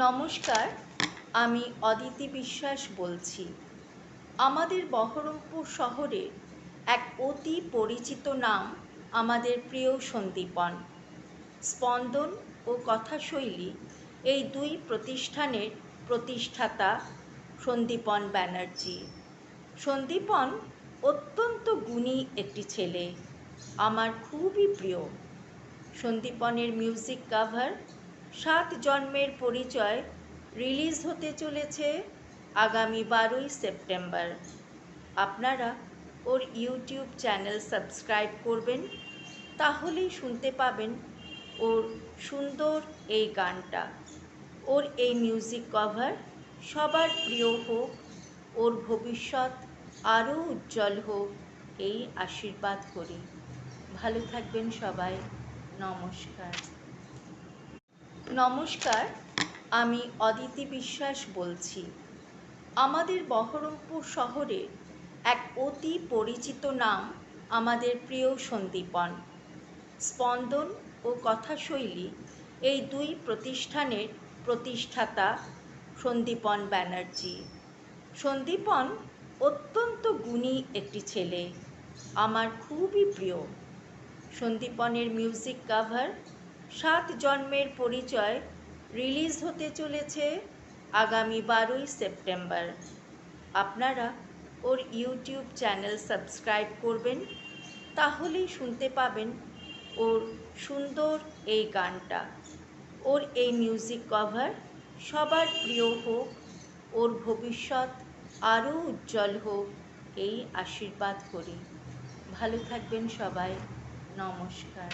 নমস্কার, আমি অদিতি বিশ্বাস বলছি। আমাদের বহরমপুর শহরে এক অতি পরিচিত নাম আমাদের প্রিয় সন্দীপন। স্পন্দন ও কথাশৈলী এই দুই প্রতিষ্ঠানের প্রতিষ্ঠাতা সন্দীপন ব্যানার্জি। সন্দীপন অত্যন্ত গুণী একটি ছেলে, আমার খুবই প্রিয়। সন্দীপনের মিউজিক কভার 7 জন্মের পরিচয় রিলিজ হতে চলেছে আগামী 12ই সেপ্টেম্বর। আপনারা ওর ইউটিউব চ্যানেল সাবস্ক্রাইব করবেন, তাহলেই শুনতে পাবেন ওর সুন্দর এই গানটা। ওর এই মিউজিক কভার সবার প্রিয় হোক, ওর ভবিষ্যৎ আরও উজ্জ্বল হোক, এই আশীর্বাদ করি। ভালো থাকবেন সবাই। নমস্কার। নমস্কার, আমি অদিতি বিশ্বাস বলছি। আমাদের বহরমপুর শহরে এক অতি পরিচিত নাম আমাদের প্রিয় সন্দীপন। স্পন্দন ও কথাশৈলী এই দুই প্রতিষ্ঠানের প্রতিষ্ঠাতা সন্দীপন ব্যানার্জি। সন্দীপন অত্যন্ত গুণী একটি ছেলে, আমার খুবই প্রিয়। সন্দীপনের মিউজিক কভার 7 জন্মের পরিচয় রিলিজ হতে চলেছে আগামী 12ই সেপ্টেম্বর। আপনারা ওর ইউটিউব চ্যানেল সাবস্ক্রাইব করবেন, তাহলেই শুনতে পাবেন ওর সুন্দর এই গানটা। ওর এই মিউজিক কভার সবার প্রিয় হোক, ওর ভবিষ্যৎ আরও উজ্জ্বল হোক, এই আশীর্বাদ করি। ভালো থাকবেন সবাই। নমস্কার।